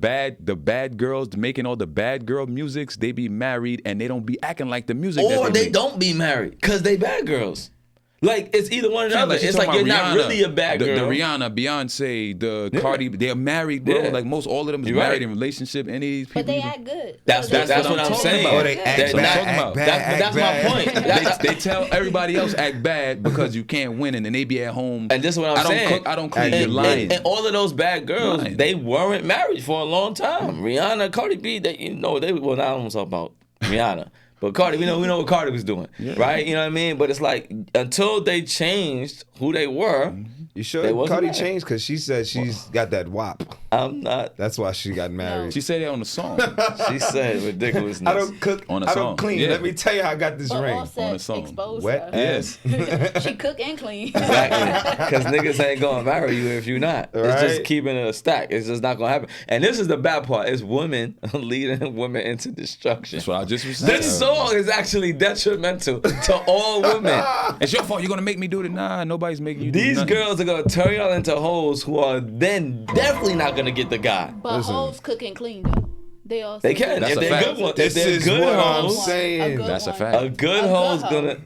Speaker 4: bad girls making all the bad girl musics, they be married and they don't be acting like the music.
Speaker 2: or
Speaker 4: that
Speaker 2: they
Speaker 4: make.
Speaker 2: don't be married because they bad girls. Like it's either one or the
Speaker 4: Yeah,
Speaker 2: other.
Speaker 4: she's
Speaker 2: It's
Speaker 4: talking
Speaker 2: like you're
Speaker 4: about
Speaker 2: not
Speaker 4: Rihanna,
Speaker 2: really a bad
Speaker 4: the
Speaker 2: girl.
Speaker 4: Rihanna, Beyonce, the
Speaker 2: Yeah.
Speaker 4: Cardi, they're married, bro.
Speaker 2: Yeah.
Speaker 4: Like most, all of them is
Speaker 2: You're right.
Speaker 4: married in relationship. Any of these people,
Speaker 6: But they
Speaker 4: even-
Speaker 6: act good.
Speaker 2: That's
Speaker 6: So
Speaker 2: what
Speaker 6: they-
Speaker 2: I'm
Speaker 4: talking
Speaker 2: saying.
Speaker 4: about.
Speaker 5: Oh, they
Speaker 6: Good.
Speaker 5: act
Speaker 2: That's what I'm
Speaker 5: bad,
Speaker 2: talking
Speaker 5: act
Speaker 2: about.
Speaker 5: bad,
Speaker 2: That's my
Speaker 5: act
Speaker 2: point.
Speaker 5: bad.
Speaker 4: they tell everybody else act bad because you can't win, and then they be at home.
Speaker 2: And this is what I'm
Speaker 4: I don't
Speaker 2: saying.
Speaker 4: cook. I don't clean.
Speaker 5: And-
Speaker 4: You're lying.
Speaker 2: And all of those bad girls,
Speaker 4: Lying.
Speaker 2: they weren't married for a long time. Rihanna, Cardi B, they I don't talk about Rihanna. But Cardi, we know what Cardi was doing, right? You know what I mean? But it's like until they changed who they were,
Speaker 5: You
Speaker 2: They
Speaker 5: sure
Speaker 2: wasn't
Speaker 5: Cardi
Speaker 2: mad.
Speaker 5: changed? Because she said she's got that WAP.
Speaker 2: I'm not.
Speaker 5: That's why she got married.
Speaker 4: She said that on the song.
Speaker 2: She said ridiculousness.
Speaker 5: I don't cook.
Speaker 4: On a
Speaker 5: I
Speaker 4: song.
Speaker 5: don't clean.
Speaker 4: Yeah.
Speaker 5: Let me tell you how I got this
Speaker 6: But
Speaker 5: ring.
Speaker 4: on
Speaker 6: Offset
Speaker 4: a song.
Speaker 6: exposed
Speaker 5: Wet
Speaker 6: her.
Speaker 5: ass.
Speaker 6: She cook and clean.
Speaker 2: Exactly. Because niggas ain't gonna marry you if you're not. It's just
Speaker 5: Right.
Speaker 2: keeping it a stack. It's just not gonna happen. And this is the bad part. It's women leading women into destruction.
Speaker 4: That's what I just was saying.
Speaker 2: This song is actually detrimental to all women.
Speaker 4: It's your fault. You're gonna make me do it. Nah, nobody's making you do
Speaker 2: These
Speaker 4: nothing.
Speaker 2: girls are gonna turn y'all into hoes who are then definitely not gonna get the guy.
Speaker 6: But
Speaker 5: Listen.
Speaker 6: hoes cook and clean though. They also
Speaker 2: They can
Speaker 4: That's
Speaker 2: if
Speaker 4: a
Speaker 2: they're
Speaker 4: fact.
Speaker 2: good ones. If
Speaker 5: This
Speaker 2: they're
Speaker 5: is
Speaker 2: good
Speaker 5: what I'm
Speaker 2: hoes,
Speaker 5: saying.
Speaker 4: That's a
Speaker 6: one.
Speaker 4: fact.
Speaker 2: a good
Speaker 6: A good
Speaker 2: hoe's
Speaker 6: hoe.
Speaker 2: gonna.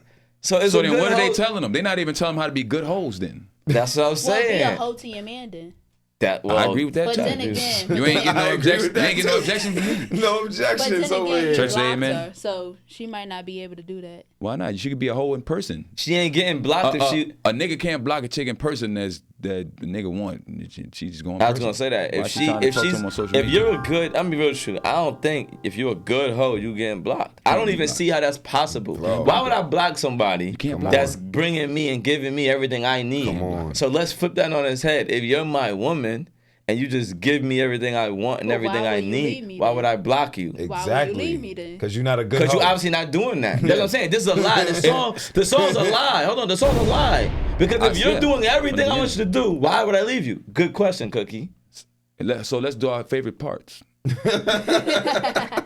Speaker 2: So it's
Speaker 4: So
Speaker 2: a
Speaker 4: then
Speaker 2: good
Speaker 4: what are they
Speaker 2: hoe-
Speaker 4: telling them? They're not even telling them how to be good hoes then.
Speaker 2: That's what I'm
Speaker 6: Well, be a
Speaker 2: saying.
Speaker 6: hoe to your man then.
Speaker 2: That well,
Speaker 4: I agree with that.
Speaker 6: But
Speaker 4: too.
Speaker 6: then again,
Speaker 4: You ain't getting
Speaker 5: I
Speaker 4: no
Speaker 5: agree
Speaker 4: objection.
Speaker 5: with
Speaker 4: You
Speaker 5: that
Speaker 4: ain't getting no
Speaker 5: too.
Speaker 4: objection from me.
Speaker 5: No
Speaker 6: but
Speaker 5: objections
Speaker 6: then
Speaker 5: over
Speaker 6: again,
Speaker 5: here.
Speaker 6: he
Speaker 4: Church say
Speaker 6: blocked
Speaker 4: amen.
Speaker 6: her, so she might not be able to do that.
Speaker 4: Why not? She could be a hoe in person.
Speaker 2: She ain't getting blocked if she.
Speaker 4: A nigga can't block a chick in person that the nigga want. She's going.
Speaker 2: I was gonna say that if you're a good, I'm be real with you. I don't think if you're a good hoe, you getting blocked. I don't even see how that's possible. Why would I block somebody that's bringing me and giving me everything I need? So let's flip that on his head. If you're my woman and you just give me everything I want and everything I need, why would I block you?
Speaker 5: Exactly.
Speaker 6: Why would you leave me then?
Speaker 5: Because you're not a good.
Speaker 2: Because you obviously not doing that. That's what I'm saying. This is a lie. The song's a lie. Hold on, the song's a lie. Because if you're doing everything I want you to do, why would I leave you? Good question, Cookie.
Speaker 4: So let's do our favorite parts.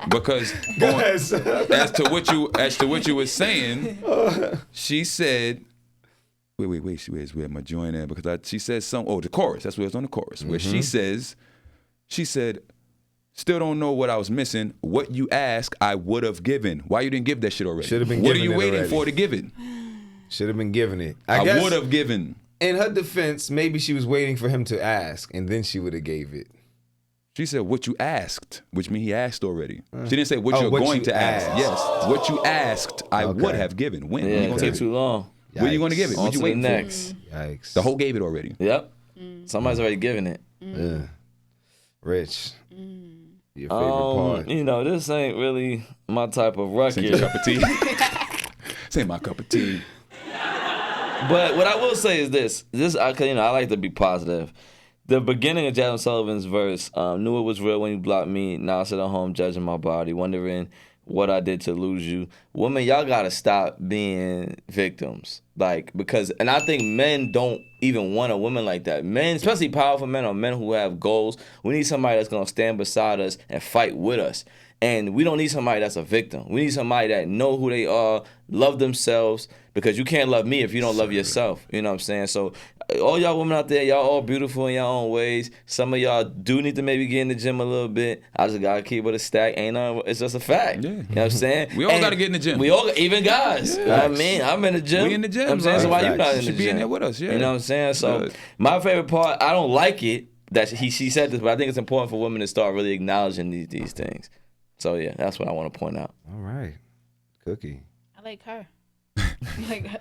Speaker 4: Because as to what you were saying, she said. Wait. Where am I joining at? Because she says the chorus. That's where it's on the chorus. Where she said, still don't know what I was missing. What you asked, I would have given. Why you didn't give that shit already?
Speaker 5: Should have been
Speaker 4: What are
Speaker 5: giving
Speaker 4: you
Speaker 5: it
Speaker 4: waiting
Speaker 5: already.
Speaker 4: for to give it?
Speaker 5: Should have been giving it.
Speaker 4: I
Speaker 5: guess
Speaker 4: would have given.
Speaker 5: In her defense, maybe she was waiting for him to ask, and then she would have gave it.
Speaker 4: She said, what you asked, which means he asked already. She didn't say what you're
Speaker 5: what
Speaker 4: going
Speaker 5: you
Speaker 4: to ask.
Speaker 5: asked.
Speaker 4: Yes, what you asked, I would have given. When?
Speaker 2: Yeah,
Speaker 4: When you
Speaker 2: it
Speaker 4: gonna
Speaker 2: take
Speaker 4: give
Speaker 2: too long.
Speaker 4: When are you going to give it?
Speaker 2: On
Speaker 4: What you
Speaker 2: to the
Speaker 4: waiting for?
Speaker 2: next.
Speaker 5: Yikes.
Speaker 4: The whole gave it already.
Speaker 2: Yep. Somebody's already giving it.
Speaker 5: Yeah. Rich. Your favorite part.
Speaker 2: You know, this ain't really my type of record.
Speaker 4: Ain't your cup of tea. This ain't my cup of tea.
Speaker 2: But what I will say is this, I like to be positive. The beginning of Jasmine Sullivan's verse, knew it was real when you blocked me. Now I sit at home judging my body, wondering what I did to lose you. Women, y'all gotta stop being victims. Because I think men don't even want a woman like that. Men, especially powerful men or men who have goals, we need somebody that's gonna stand beside us and fight with us. And we don't need somebody that's a victim. We need somebody that know who they are, love themselves, because you can't love me if you don't love yourself. You know what I'm saying? So all y'all women out there, y'all all beautiful in your own ways. Some of y'all do need to maybe get in the gym a little bit. I just gotta keep it a stack. It's just a fact.
Speaker 4: Yeah.
Speaker 2: You know what I'm saying?
Speaker 4: We all gotta get in the gym.
Speaker 2: We all, even guys. You know what I mean? I'm in the gym.
Speaker 4: We in the gym.
Speaker 2: You know what I'm saying? So why you not in the
Speaker 4: You should
Speaker 2: gym?
Speaker 4: be in there with us, yeah.
Speaker 2: You know what I'm saying? So
Speaker 4: Good.
Speaker 2: my favorite part, I don't like it that she said this, but I think it's important for women to start really acknowledging these things. So yeah, that's what I want to point out.
Speaker 5: All right. Cookie.
Speaker 6: I like her.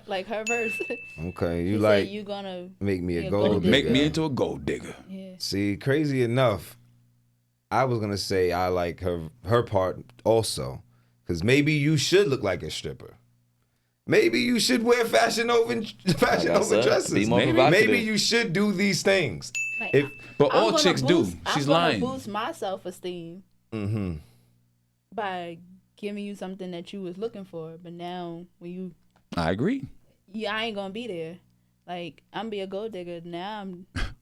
Speaker 6: like her verse.
Speaker 5: Okay.
Speaker 6: She
Speaker 5: You
Speaker 6: said
Speaker 5: like
Speaker 6: you gonna
Speaker 5: make me
Speaker 6: be
Speaker 5: a
Speaker 6: a
Speaker 5: gold
Speaker 6: gold
Speaker 5: digger.
Speaker 4: Make me into a gold digger.
Speaker 6: yeah.
Speaker 5: See, crazy enough, I was gonna say I like her part also, because maybe you should look like a stripper. Maybe you should wear fashion over dresses.
Speaker 2: Be more
Speaker 5: Maybe
Speaker 2: provocative.
Speaker 5: you should do these things.
Speaker 6: Like,
Speaker 4: But
Speaker 6: I'm
Speaker 4: all
Speaker 6: gonna
Speaker 4: chicks
Speaker 6: boost-
Speaker 4: do.
Speaker 6: I'm
Speaker 4: She's
Speaker 6: gonna
Speaker 4: lying.
Speaker 6: Boost my self-esteem by giving you something that you was looking for, but now when
Speaker 4: I agree.
Speaker 6: I ain't gonna be there. Like I'm be a gold digger now.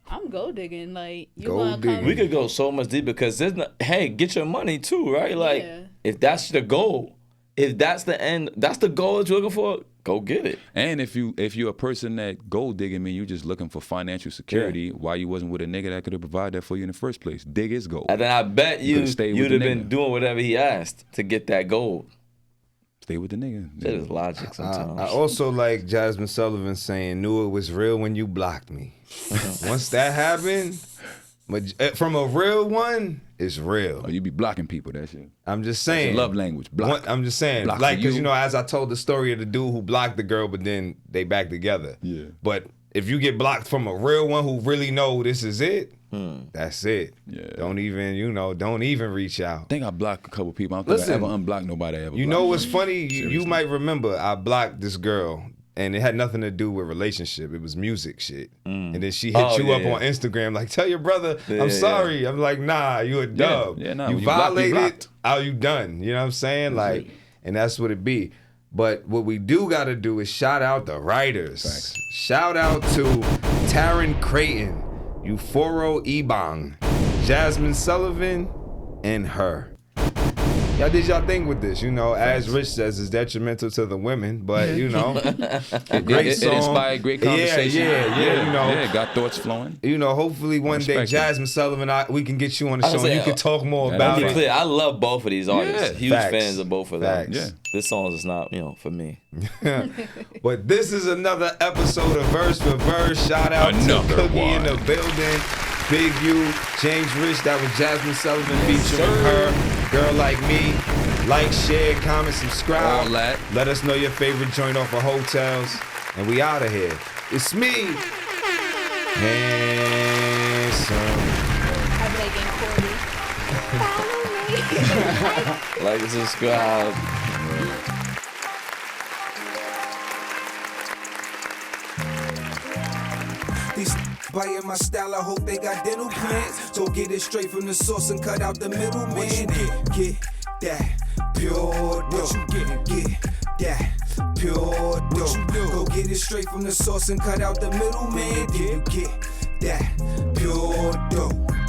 Speaker 6: I'm gold digging. Like you
Speaker 5: Gold
Speaker 6: gonna come.
Speaker 5: digging.
Speaker 2: We could go so much deep because hey, get your money too, right? Like
Speaker 6: Yeah.
Speaker 2: if that's the goal, if that's the end, that's the goal that you're looking for, go get it.
Speaker 4: And if you're a person that gold digging mean you just looking for financial security, why you wasn't with a nigga that could have provided that for you in the first place? Dig is gold.
Speaker 2: And then I bet
Speaker 4: could've stayed with
Speaker 2: you'd
Speaker 4: the
Speaker 2: have been
Speaker 4: nigga.
Speaker 2: doing whatever he asked to get that gold.
Speaker 4: Stay with the nigga.
Speaker 2: That is logic sometimes.
Speaker 5: I also like Jasmine Sullivan saying, "Knew it was real when you blocked me." Once that happened, from a real one, it's real.
Speaker 4: Oh, you be blocking people, that shit.
Speaker 5: I'm just
Speaker 4: It's
Speaker 5: saying.
Speaker 4: a love language. Block.
Speaker 5: I'm just saying,
Speaker 4: Block
Speaker 5: like,
Speaker 4: for
Speaker 5: because
Speaker 4: you.
Speaker 5: as I told the story of the dude who blocked the girl, but then they back together.
Speaker 4: Yeah.
Speaker 5: But if you get blocked from a real one who really know this is it, that's it.
Speaker 4: Yeah.
Speaker 5: Don't even reach out.
Speaker 4: I think I blocked a couple people. I don't think
Speaker 5: Listen,
Speaker 4: I ever unblocked nobody ever.
Speaker 5: You
Speaker 4: blocked
Speaker 5: know
Speaker 4: me.
Speaker 5: what's funny? You
Speaker 4: Seriously.
Speaker 5: might remember I blocked this girl, and it had nothing to do with relationship. It was music shit. And then she hit you up on Instagram like, "Tell your brother I'm sorry." I'm like, "Nah, you a dub.
Speaker 4: Yeah, nah,
Speaker 5: you
Speaker 4: when you block, you
Speaker 5: violated.
Speaker 4: blocked.
Speaker 5: Are you done?" You know what I'm saying? Like, and that's what it be. But what we do got to do is shout out the writers.
Speaker 4: Facts.
Speaker 5: Shout out to Taryn Creighton, Euforo Ebong, Jasmine Sullivan, and her. Y'all did y'all thing with this, as Rich says, it's detrimental to the women, but great
Speaker 4: It
Speaker 5: song.
Speaker 4: inspired great conversation.
Speaker 5: Yeah,
Speaker 4: got thoughts flowing.
Speaker 5: Hopefully one day,
Speaker 4: respect it.
Speaker 5: Jasmine Sullivan, we can get you on the
Speaker 2: I was
Speaker 5: show and you
Speaker 2: saying,
Speaker 5: can talk more
Speaker 4: yeah,
Speaker 5: about
Speaker 2: Be
Speaker 5: it.
Speaker 2: clear, I love both of these artists.
Speaker 4: Yeah.
Speaker 2: Huge
Speaker 5: Facts.
Speaker 2: fans of both of them.
Speaker 5: Facts.
Speaker 4: Yeah.
Speaker 2: This song is not, for me.
Speaker 5: But this is another episode of Verse for Verse. Shout out
Speaker 4: Another
Speaker 5: to Cookie
Speaker 4: one.
Speaker 5: in the building. Big U, James Rich, that was Jasmine Sullivan featuring her. Girl Like Me. Like, share, comment, subscribe.
Speaker 4: All that.
Speaker 5: Let us know your favorite joint off of hotels. And we out of here. It's me. Handsome.
Speaker 6: I'd be like getting Cordy. Follow me.
Speaker 2: Like and subscribe.
Speaker 3: These biting my style, I hope they got dental plans. So get it straight from the source and cut out the middleman. Get that pure dough. Get that pure dough. Go get it straight from the source and cut out the middleman. Get that pure dough.